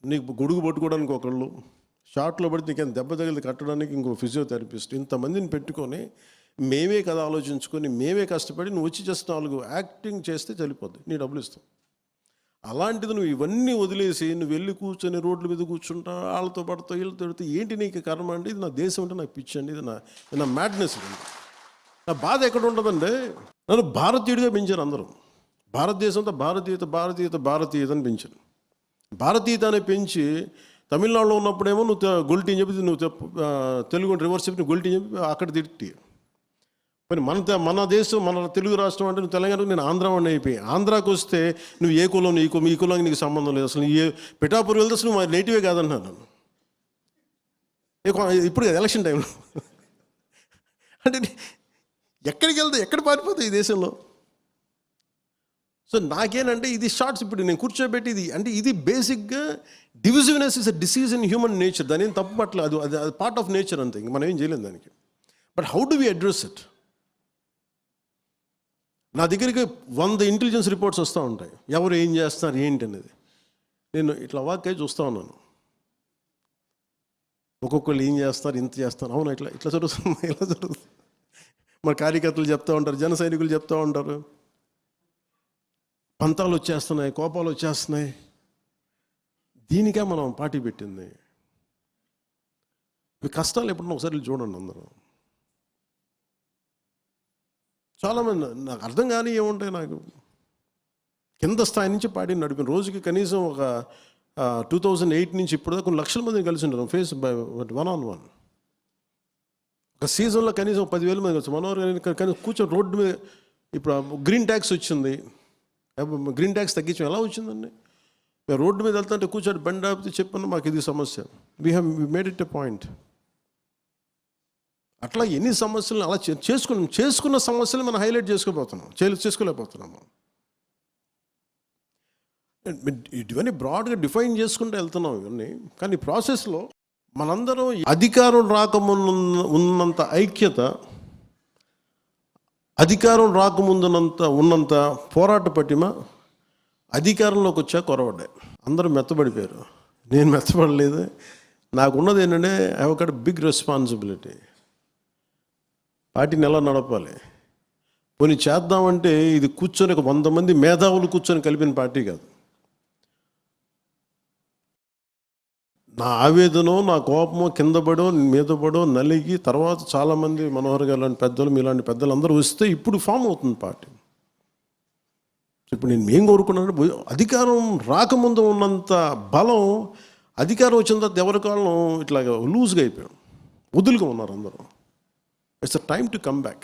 నీకు గొడుగు పట్టుకోవడానికి ఒకళ్ళు, షార్ట్లో పడితే నీకేం దెబ్బ తగిలి కట్టడానికి ఇంకో ఫిజియోథెరపిస్ట్, ఇంతమందిని పెట్టుకొని మేమే కదా ఆలోచించుకొని మేమే కష్టపడి నువ్వు వచ్చి జస్ట్ 4 యాక్టింగ్ చేస్తే చనిపోద్ది, నీ డబ్బులు ఇస్తాం. అలాంటిది నువ్వు ఇవన్నీ వదిలేసి నువ్వు వెళ్ళి కూర్చొని రోడ్ల మీద కూర్చుంటా, వాళ్ళతో పడతావు వీళ్ళతో పడితే ఏంటి నీకు కర్మ అండి? ఇది నా దేశం అంటే నాకు పిచ్చి అండి, ఇది నా మ్యాడ్నెస్ అండి. నా బాధ ఎక్కడ ఉంటుందంటే, నన్ను భారతీయుడిగా పెంచారు అందరూ. భారతదేశంతో భారతీయత అని పెంచాను. భారతీయత అని పెంచి తమిళనాడులో ఉన్నప్పుడేమో నువ్వు గొల్టీ అని చెప్పి నువ్వు తెలుగు రివర్స్ చెప్పి నువ్వు గొల్టీ అని చెప్పి అక్కడ తిట్టి, మరి మన దేశం మన తెలుగు రాష్ట్రం అంటే నువ్వు తెలంగాణ, నేను ఆంధ్ర వాడిని అయిపోయి. ఆంధ్రాకి వస్తే నువ్వు ఏ కులం ఈ కులానికి నీకు సంబంధం లేదు, అసలు పిఠాపూర్ వెళ్తే అసలు నువ్వు నేటివే కాదన్నాను నన్ను. ఇప్పుడు ఎలక్షన్ టైంలో అంటే ఎక్కడికి వెళ్తే ఎక్కడ పారిపోతావు ఈ దేశంలో? సో నాకేనంటే ఇది షార్ట్స్ ఇప్పుడు నేను కూర్చోబెట్టి ఇది అంటే ఇది బేసిక్గా divisiveness is a disease in human nature. దాని ఏం తప్పు పట్ల అది పార్ట్ ఆఫ్ నేచర్ అంతే, ఇంక మనం ఏం చేయలేము దానికి. But how do we address it? నా దగ్గరికి 100 ఇంటెలిజెన్స్ రిపోర్ట్స్ వస్తూ ఉంటాయి, ఎవరు ఏం చేస్తున్నారు ఏంటి అనేది. నేను ఇట్లా వాక్య చూస్తూ ఉన్నాను, ఒక్కొక్కళ్ళు ఏం చేస్తారు, ఇంత చేస్తారు, అవును ఇట్లా జరుగుతుంది, ఇలా జరుగుతుంది. మా కార్యకర్తలు చెప్తూ ఉంటారు, జన సైనికులు చెప్తూ ఉంటారు, పంతాలు వచ్చేస్తున్నాయి, కోపాలు వచ్చేస్తున్నాయి. దీనికే మనం పార్టీ పెట్టింది. ఈ కష్టాలు ఎప్పుడన్నా ఒకసారి చూడండి అందరూ. చాలామంది నాకు అర్థం కానీ ఏముంటాయి, నాకు కింద స్థాయి నుంచి పార్టీ నడిపిన రోజుకి కనీసం ఒక 2008 నుంచి ఇప్పుడు కొన్ని లక్షల మందిని కలిసి ఉంటారు ఫేస్ బై 1-on-1. ఒక సీజన్లో కనీసం 10,000 మంది కలిసి మనోహర్ కానీ కూర్చొని రోడ్డు మీద. ఇప్పుడు గ్రీన్ ట్యాక్స్ వచ్చింది, గ్రీన్ ట్యాక్స్ తగ్గించాం. ఎలా వచ్చిందండి? మేము రోడ్డు మీద వెళ్తుంటే కూర్చొని బండి ఆపితే చెప్పాను మాకు ఇది సమస్య, we made it a point. అట్లా ఎన్ని సమస్యలను అలా చేసుకున్న సమస్యలు మనం హైలైట్ చేసుకోలేకపోతున్నాము. ఇవన్నీ బ్రాడ్గా డిఫైన్ చేసుకుంటూ వెళ్తున్నాం ఇవన్నీ. కానీ ప్రాసెస్లో మనందరం అధికారం రాకముందు ఉన్నంత ఐక్యత, అధికారం ఉన్నంత పోరాట పటిమ అధికారంలోకి వచ్చా కొరవడ్డాయి. అందరూ మెత్తబడిపోయారు, నేను మెత్తబడలేదు. నాకున్నది ఏంటంటే I have got big responsibility. పార్టీని ఎలా నడపాలి, పోనీ చేద్దామంటే ఇది కూర్చొని ఒక 100 మంది మేధావులు కూర్చొని కలిపిన పార్టీ కాదు. నా ఆవేదనో నా కోపమో కింద పడో మీద పడో నలిగి తర్వాత చాలామంది మనోహర్ గారు లాంటి పెద్దలు మీలాంటి పెద్దలు అందరూ వస్తే ఇప్పుడు ఫామ్ అవుతుంది పార్టీ. ఇప్పుడు నేను ఏం కోరుకున్నాను, అధికారం రాకముందు ఉన్నంత బలం అధికారం వచ్చిన తర్వాత ఎవరి కాలం ఇట్లాగా లూజ్గా అయిపోయాం, వదులుగా ఉన్నారు అందరూ. It's a time to come back.